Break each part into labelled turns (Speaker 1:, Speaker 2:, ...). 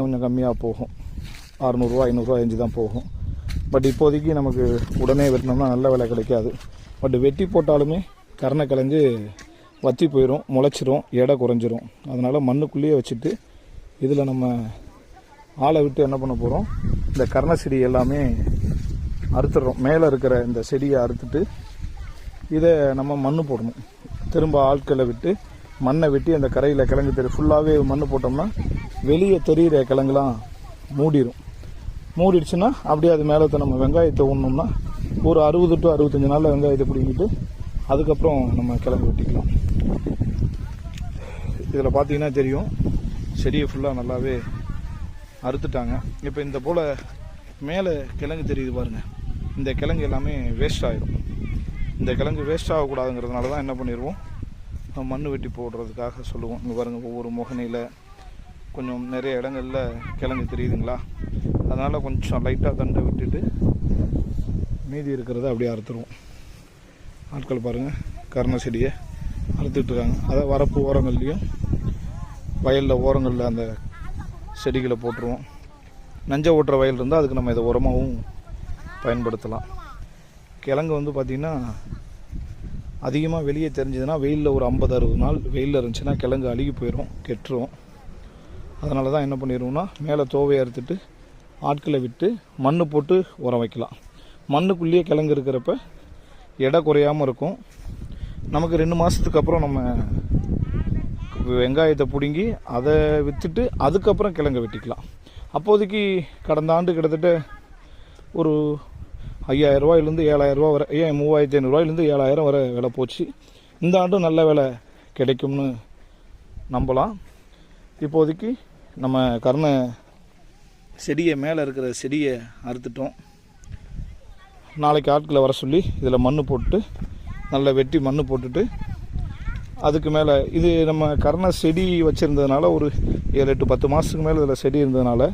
Speaker 1: கொஞ்சம் கம்மியாக போகும். 600 ரூபா 500 ரூபா ரேஞ்சு தான் போகும். பட் இப்போதைக்கு நமக்கு உடனே வெட்டினோம்னா நல்ல விலை கிடைக்காது. பட் வெட்டி போட்டாலுமே கருணக்கிழங்கு வற்றி போயிடும், முளைச்சிரும், எடை குறைஞ்சிரும். அதனால் மண்ணுக்குள்ளேயே வச்சுட்டு இதில் நம்ம ஆளை விட்டு என்ன பண்ண போகிறோம், இந்த கருணை செடி எல்லாமே அறுத்துடுறோம். மேலே இருக்கிற இந்த செடியை அறுத்துட்டு இதை நம்ம மண் போடணும். திரும்ப ஆட்களை விட்டு மண்ணை வெட்டி அந்த கரையில் கிழங்கு ஃபுல்லாகவே மண் போட்டோம்னா வெளியே தெரிகிற கிழங்குலாம் மூடிடுச்சுன்னா அப்படியே அது மேலே நம்ம வெங்காயத்தை ஊனோம்னா ஒரு 60 to 65 நாளில் வெங்காயத்தை பிடிங்கிட்டு அதுக்கப்புறம் நம்ம கிழங்கு வெட்டிக்கலாம். இதில் பார்த்தீங்கன்னா தெரியும், செடியை ஃபுல்லாக நல்லாவே அறுத்துட்டாங்க. இப்போ இந்த போல் மேலே கிழங்கு தெரியுது பாருங்கள், இந்த கிழங்கு எல்லாமே வேஸ்ட் ஆகிடும். இந்த கிழங்கு வேஸ்ட் ஆகக்கூடாதுங்கிறதுனால தான் என்ன பண்ணிடுவோம், மண் வெட்டி போடுறதுக்காக சொல்லுவோம். இங்கே பாருங்கள், ஒவ்வொரு முகனையில் கொஞ்சம் நிறைய இடங்களில் கிழங்கு தெரியுதுங்களா, அதனால் கொஞ்சம் லைட்டாக தண்டை விட்டுட்டு மீதி இருக்கிறத அப்படியே அறுத்துருவோம். ஆட்கள் பாருங்கள், கருணை செடியை அறுத்துட்ருக்காங்க. அதை வரப்பு ஓரங்கள்லேயும் வயலில் ஓரங்களில் அந்த செடிகளை போட்டுருவோம். நஞ்சை ஓட்டுற வயல் இருந்தால் அதுக்கு நம்ம இதை உரமாகவும் பயன்படுத்தலாம். கிழங்கு வந்து பார்த்திங்கன்னா அதிகமாக வெளியே தெரிஞ்சதுன்னா வெயிலில் ஒரு 50-60 நாள் வெயிலில் இருந்துச்சுன்னா கிழங்கு அழுகி போயிடும், கெட்டுரும். அதனால தான் என்ன பண்ணிடுவோம்னா மேலே தோவையை அறுத்துட்டு ஆட்களை விட்டு மண் போட்டு உரம் வைக்கலாம். மண்ணுக்குள்ளேயே கிழங்கு இருக்கிறப்ப எடை குறையாமல் இருக்கும். நமக்கு 2 மாதத்துக்கு அப்புறம் நம்ம வெங்காயத்தை பிடுங்கி அதை விற்றுட்டு அதுக்கப்புறம் கிழங்கு வெட்டிக்கலாம். அப்போதைக்கு கடந்த ஆண்டு கிட்டத்தட்ட ஒரு 5000 ரூபாயிலேருந்து 7000 ரூபா வரை, 3500 ரூபாயிலேருந்து 7000 வரை விலை போச்சு. இந்த ஆண்டும் நல்ல விலை கிடைக்கும்னு நம்பலாம். இப்போதைக்கு நம்ம கருணை செடியை மேலே இருக்கிற செடியை அறுத்துட்டோம். நாளைக்கு ஆட்களை வர சொல்லி இதில் மண் போட்டு நல்லா வெட்டி மண் போட்டுட்டு அதுக்கு மேலே இது நம்ம கருணை செடி வச்சுருந்ததுனால ஒரு 7-8-10 மாதத்துக்கு மேலே இதில் செடி இருந்ததுனால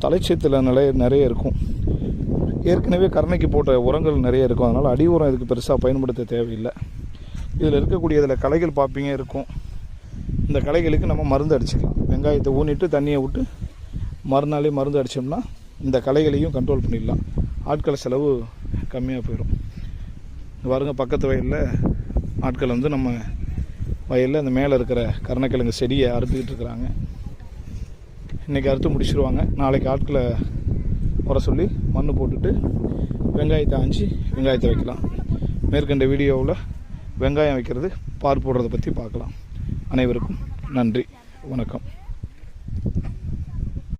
Speaker 1: தலைச்சத்தில் நிறைய இருக்கும். ஏற்கனவே கருணைக்கு போட்ட உரங்கள் நிறைய இருக்கும். அதனால் அடி உரம் இதுக்கு பெருசாக பயன்படுத்த தேவையில்லை. இதில் இருக்கக்கூடிய இதில் களைகள் பார்ப்பீங்க இருக்கும். இந்த களைகளுக்கு நம்ம மருந்து அடிச்சுக்கலாம். வெங்காயத்தை ஊனிட்டு தண்ணியை விட்டு மறுநாளே மருந்து அடித்தோம்னா இந்த களைகளையும் கண்ட்ரோல் பண்ணிடலாம். ஆட்கள் செலவு கம்மியாக போயிடும். பாருங்க, பக்கத்து வயலில் ஆட்கள் வந்து நம்ம வயலில் அந்த மேலே இருக்கிற கருணக்கிழங்கு செடியை அறுத்துக்கிட்டு இருக்கிறாங்க. இன்றைக்கி அறுத்து முடிச்சிருவாங்க. நாளைக்கு ஆட்களை வர சொல்லி மண் போட்டுட்டு வெங்காயத்தை ஆஞ்சி வெங்காயத்தை வைக்கலாம். மேற்கண்ட வீடியோவில் வெங்காயம் வைக்கிறது, பார் போடுறதை பற்றி பார்க்கலாம். அனைவருக்கும் நன்றி, வணக்கம்.